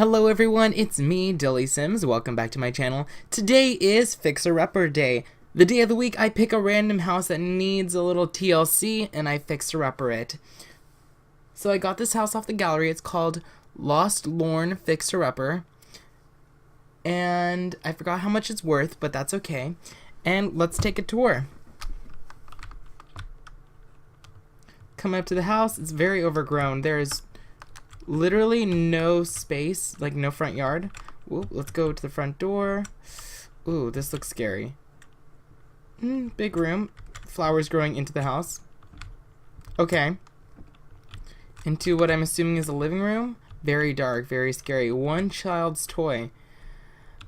Hello everyone, it's me, Dilly Sims. Welcome back to my channel. Today is Fixer-Upper Day. The day of the week I pick a random house that needs a little TLC and I fixer-upper it. So I got this house off the gallery. It's called Lost Lorn Fixer-Upper. And I forgot how much it's worth, but that's okay. And let's take a tour. Come up to the house. It's very overgrown. There's literally no space, like no front yard. Ooh, let's go to the front door. Ooh, this looks scary. Big room. Flowers growing into the house. Okay. Into what I'm assuming is a living room. Very dark, very scary. One child's toy.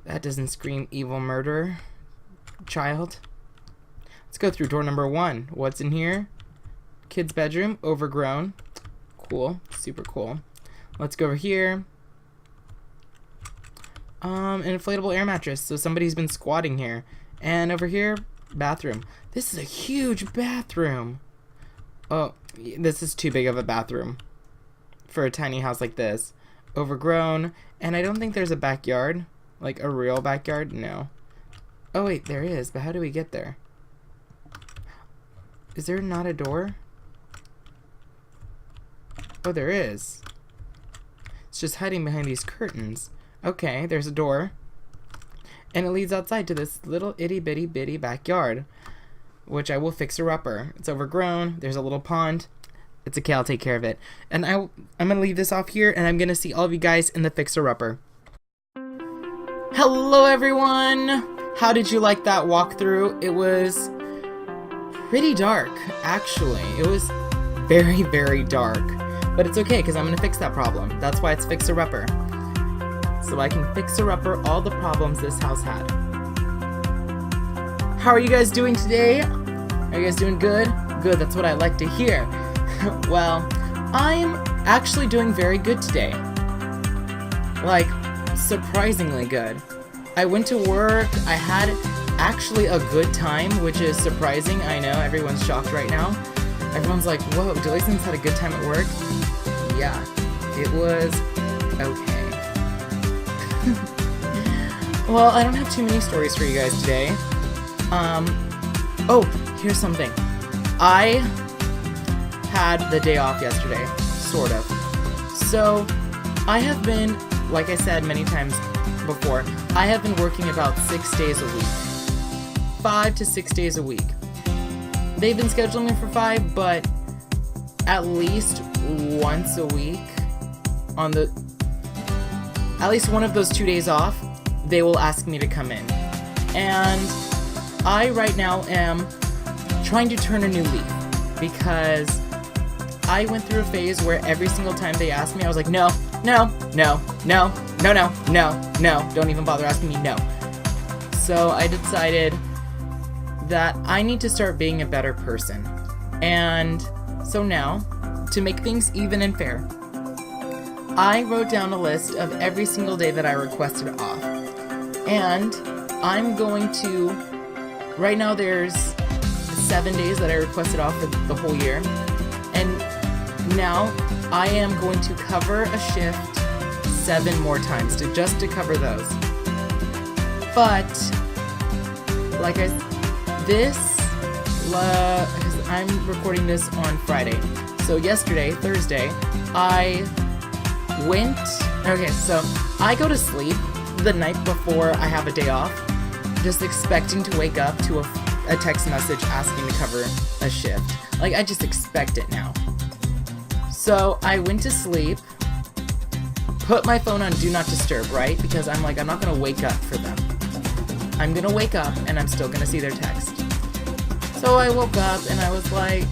That doesn't scream evil murder. Child. Let's go through door number 1. What's in here? Kid's bedroom. Overgrown. Cool. Super cool. Let's go over here. An inflatable air mattress. So somebody's been squatting here. And over here, bathroom. This is a huge bathroom. Oh, this is too big of a bathroom for a tiny house like this. Overgrown. And I don't think there's a backyard. Like a real backyard. No. Oh wait, there is. But how do we get there? Is there not a door? Oh, there is. It's just hiding behind these curtains. Okay, there's a door. And it leads outside to this little itty bitty bitty backyard, which I will fixer-upper. It's overgrown. There's a little pond. It's okay, I'll take care of it. And I'm gonna leave this off here, and I'm gonna see all of you guys in the fixer-upper. Hello everyone! How did you like that walkthrough? It was pretty dark, actually. It was very, very dark. But it's okay, because I'm going to fix that problem. That's why it's fixer-upper. So I can fixer-upper all the problems this house had. How are you guys doing today? Are you guys doing good? Good, that's what I like to hear. Well, I'm actually doing very good today. Like, surprisingly good. I went to work. I had actually a good time, which is surprising. I know, everyone's shocked right now. Everyone's like, whoa, Dilly Sims had a good time at work? Yeah, it was okay. Well, I don't have too many stories for you guys today. Oh, here's something. I had the day off yesterday, sort of. So, I have been, like I said many times before, I have been working about 6 days a week. 5 to 6 days a week. They've been scheduling me for 5, but at least once a week on at least one of those 2 days off, they will ask me to come in. And I right now am trying to turn a new leaf because I went through a phase where every single time they asked me, I was like, no, no, no, no, no, no, no, no, don't even bother asking me, no. So I decided that I need to start being a better person. And so now, to make things even and fair, I wrote down a list of every single day that I requested off. And I'm going to, right now there's 7 days that I requested off for the whole year. And now I am going to cover a shift 7 more times just to cover those. But, like because I'm recording this on Friday. So yesterday, Thursday, I went, okay, so I go to sleep the night before I have a day off, just expecting to wake up to a text message asking to cover a shift. Like, I just expect it now. So I went to sleep, put my phone on Do Not Disturb, right? Because I'm like, I'm not going to wake up for them. I'm going to wake up and I'm still going to see their text. So I woke up and I was like,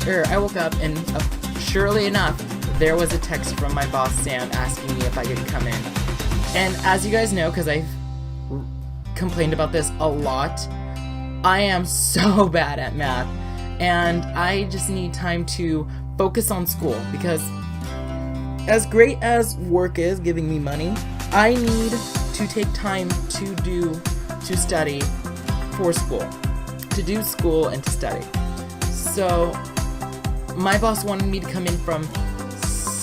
surely enough, there was a text from my boss, Sam, asking me if I could come in. And as you guys know, because I've complained about this a lot, I am so bad at math. And I just need time to focus on school because as great as work is giving me money, I need to take time to study for school. To do school and to study. So my boss wanted me to come in from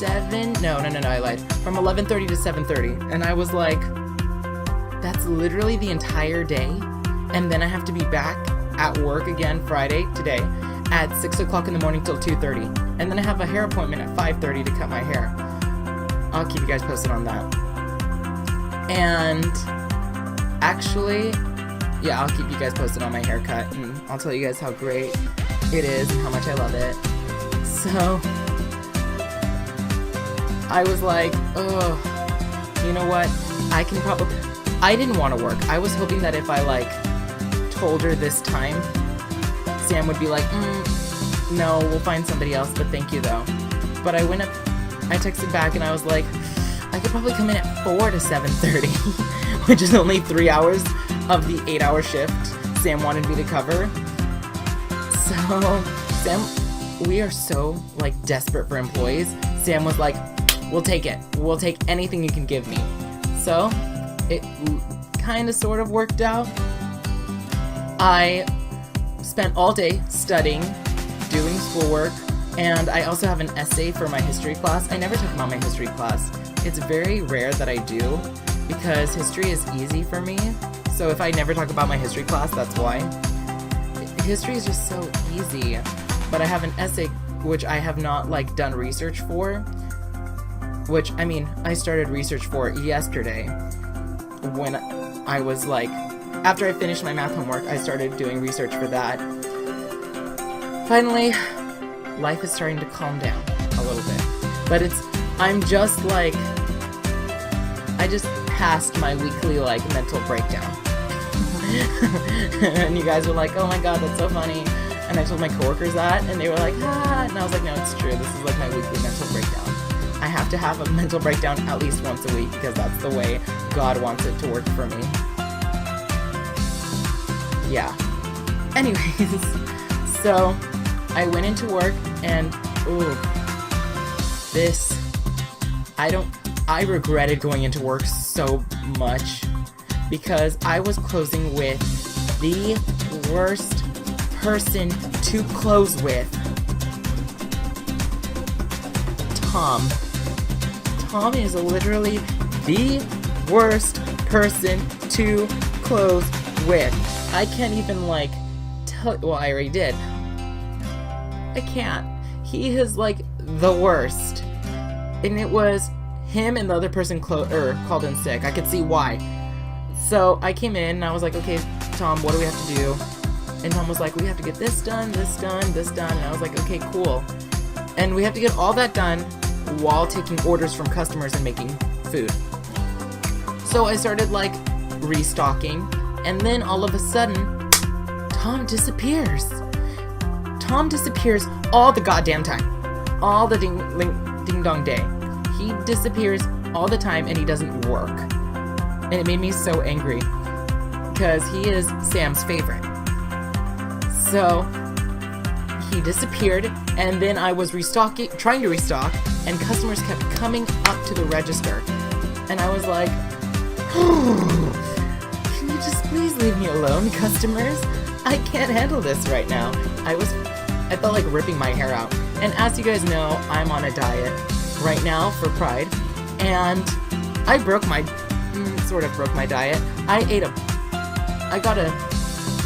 I lied. From 11:30 to 7:30. And I was like, that's literally the entire day. And then I have to be back at work again Friday, today, at 6 o'clock in the morning till 2:30. And then I have a hair appointment at 5:30 to cut my hair. I'll keep you guys posted on that. And actually, yeah, I'll keep you guys posted on my haircut, and I'll tell you guys how great it is and how much I love it. So I was like, oh, you know what? I didn't want to work. I was hoping that if I like told her this time, Sam would be like, no, we'll find somebody else, but thank you though. But I texted back and I was like, I could probably come in at 4 to 7:30, which is only 3 hours of the 8-hour shift Sam wanted me to cover. So Sam, we are so like desperate for employees. Sam was like, we'll take it. We'll take anything you can give me. So it kind of sort of worked out. I spent all day studying, doing schoolwork, and I also have an essay for my history class. I never took them on my history class. It's very rare that I do because history is easy for me. So if I never talk about my history class, that's why. History is just so easy. But I have an essay which I have not like done research for, which I mean, I started research for yesterday when I was like, after I finished my math homework, I started doing research for that. Finally, life is starting to calm down a little bit. But I'm just like, I just passed my weekly like mental breakdown. And you guys were like, oh my god, that's so funny. And I told my coworkers that, and they were like, ah. And I was like, no, it's true. This is like my weekly mental breakdown. I have to have a mental breakdown at least once a week because that's the way God wants it to work for me. Yeah. Anyways, so I went into work and, I regretted going into work so much because I was closing with the worst person to close with. Tom. Tom is literally the worst person to close with. I can't even like tell, well, I already did. I can't. He is like the worst. And it was him and the other person called in sick. I could see why. So I came in and I was like, okay, Tom, what do we have to do? And Tom was like, we have to get this done, this done, this done. And I was like, okay, cool. And we have to get all that done while taking orders from customers and making food. So I started like restocking, and then all of a sudden, Tom disappears. Tom disappears all the goddamn time. All the ding dong day. He disappears all the time and he doesn't work. And it made me so angry because he is Sam's favorite. So he disappeared, and then I was trying to restock, and customers kept coming up to the register. And I was like, can you just please leave me alone, customers? I can't handle this right now. I felt like ripping my hair out. And as you guys know, I'm on a diet right now for Pride, and I sort of broke my diet. I got a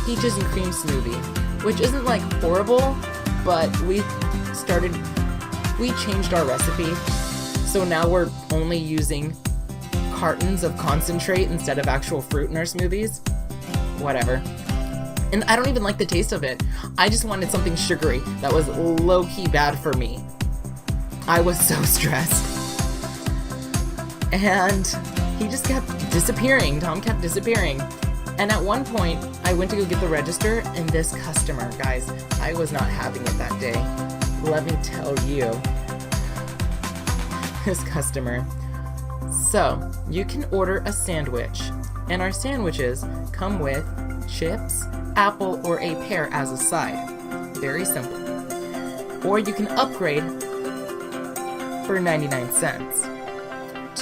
peaches and cream smoothie, which isn't like horrible, but we changed our recipe, so now we're only using cartons of concentrate instead of actual fruit in our smoothies. Whatever. And I don't even like the taste of it. I just wanted something sugary that was low-key bad for me. I was so stressed. And he just kept disappearing. Tom kept disappearing. And at one point, I went to go get the register, and this customer, guys, I was not having it that day. Let me tell you. This customer. So, you can order a sandwich, and our sandwiches come with chips, apple, or a pear as a side. Very simple. Or you can upgrade for 99 cents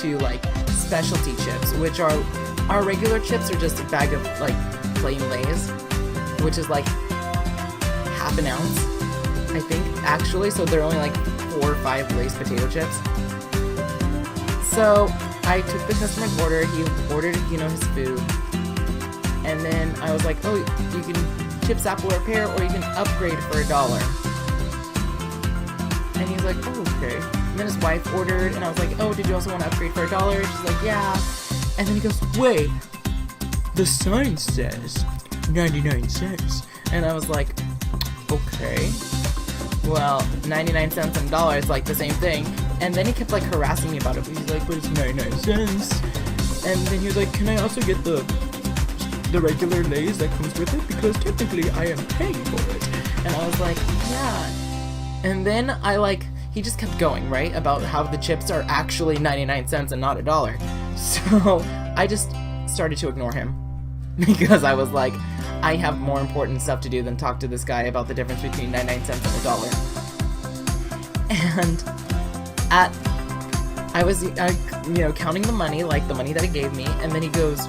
to like specialty chips, which are our regular chips are just a bag of like plain Lay's, which is like half an ounce, I think, actually, so they're only like 4 or 5 Lay's potato chips. So I took the customer's order. He ordered, his food. And then I was like, oh, you can chips, apple, or pear, or you can upgrade for $1. And he's like, oh, okay. And then his wife ordered, and I was like, oh, did you also want to upgrade for $1? She's like, yeah. And then he goes, wait, the sign says 99 cents. And I was like, okay. Well, 99 cents and $1 is like the same thing. And then he kept like harassing me about it. He's like, but it's 99 cents. And then he was like, can I also get the regular Lay's that comes with it? Because technically I am paying for it. And I was like, yeah. And then he just kept going, right? About how the chips are actually 99 cents and not $1. So I just started to ignore him. Because I was like, I have more important stuff to do than talk to this guy about the difference between 99 cents and $1. And I was, counting the money, like the money that he gave me, and then he goes,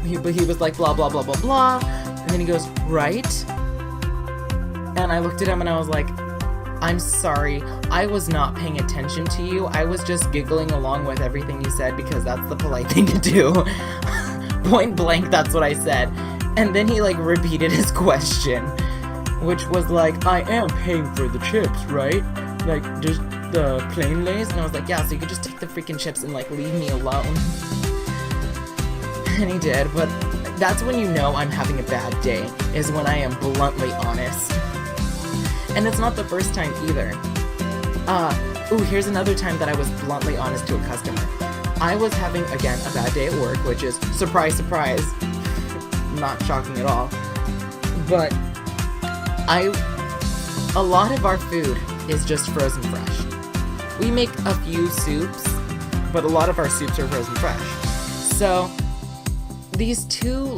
he was like, blah, blah, blah, blah, blah, and then he goes, right? And I looked at him and I was like, I'm sorry, I was not paying attention to you. I was just giggling along with everything you said because that's the polite thing to do. Point blank, that's what I said. And then he repeated his question, which was like, I am paying for the chips, right? Just the plain Lay's? And I was like, yeah, so you could just take the freaking chips and leave me alone. And he did, but that's when you know I'm having a bad day, is when I am bluntly honest. And it's not the first time either. Here's another time that I was bluntly honest to a customer. I was having, again, a bad day at work, which is, surprise, surprise, not shocking at all. But a lot of our food is just frozen fresh. We make a few soups, but a lot of our soups are frozen fresh. So these two,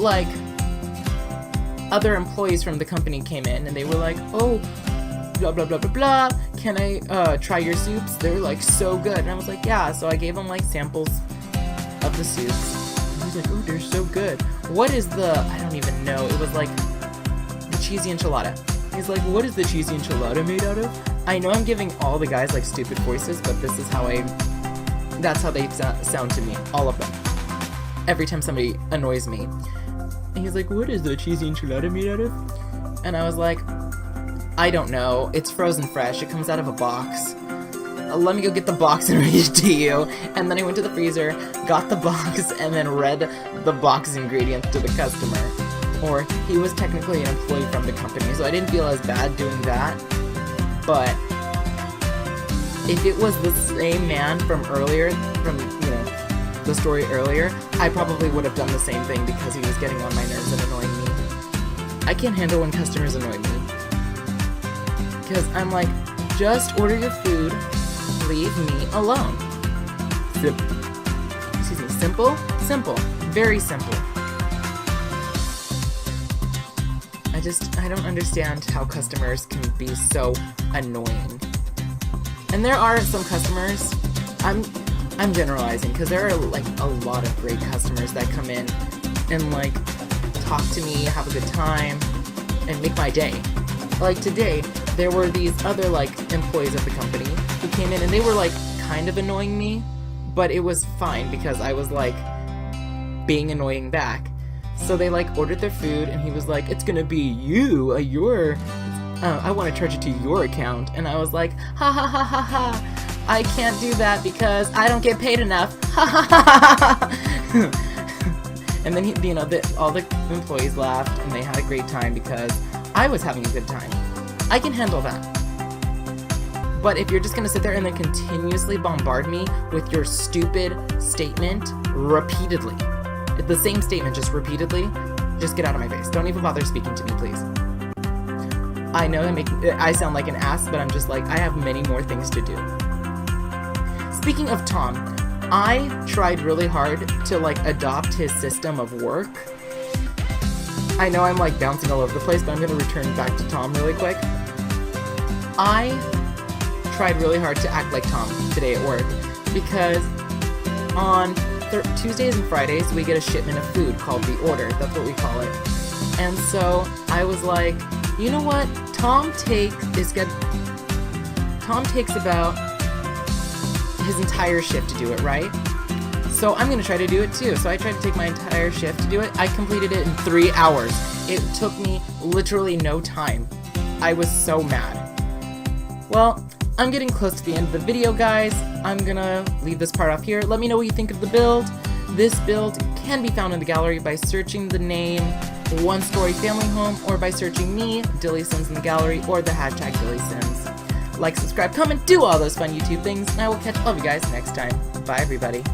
other employees from the company came in, and they were like, oh, blah, blah, blah, blah, blah, can I try your soups? They're, so good. And I was like, yeah. So I gave them, samples of the soups. And he was like, oh, they're so good. What is I don't even know. It was, the cheesy enchilada. He's like, what is the cheesy enchilada made out of? I know I'm giving all the guys, stupid voices, but this is how that's how they sound to me. All of them. Every time somebody annoys me. And he's like, what is the cheesy enchilada made out of? And I was like, I don't know. It's frozen fresh. It comes out of a box. Let me go get the box and read it to you. And then I went to the freezer, got the box, and then read the box ingredients to the customer. Or he was technically an employee from the company, so I didn't feel as bad doing that. But if it was the same man from earlier, the story earlier, I probably would have done the same thing because he was getting on my nerves and annoying me. I can't handle when customers annoy me. Because I'm like, just order your food, leave me alone. Simple? Simple. Very simple. I don't understand how customers can be so annoying. And there are some customers, I'm generalizing, because there are a lot of great customers that come in and talk to me, have a good time, and make my day. Today, there were these other employees of the company who came in and they were kind of annoying me, but it was fine because I was being annoying back. So they ordered their food and he was like, it's gonna be I want to charge it to your account. And I was like, ha ha ha ha ha, I can't do that because I don't get paid enough. Ha ha ha ha. And then all the employees laughed and they had a great time because I was having a good time. I can handle that. But if you're just gonna sit there and then continuously bombard me with your stupid statement repeatedly, the same statement just repeatedly, just get out of my face. Don't even bother speaking to me, please. I know I sound like an ass, but I'm just I have many more things to do. Speaking of Tom, I tried really hard to adopt his system of work. I know I'm bouncing all over the place, but I'm gonna return back to Tom really quick. I tried really hard to act like Tom today at work because on Tuesdays and Fridays we get a shipment of food called the order. That's what we call it. And so I was like, you know what? Tom Tom takes about his entire shift to do it, right? So I'm gonna try to do it too. So I tried to take my entire shift to do it. I completed it in 3 hours. It took me literally no time. I was so mad. Well, I'm getting close to the end of the video, guys. I'm gonna leave this part off here. Let me know what you think of the build. This build can be found in the gallery by searching the name One Story Family Home, or by searching me, Dilly Sims, in the gallery, or the hashtag Dilly Sims. Like, subscribe, comment, do all those fun YouTube things, and I will catch all of you guys next time. Bye, everybody.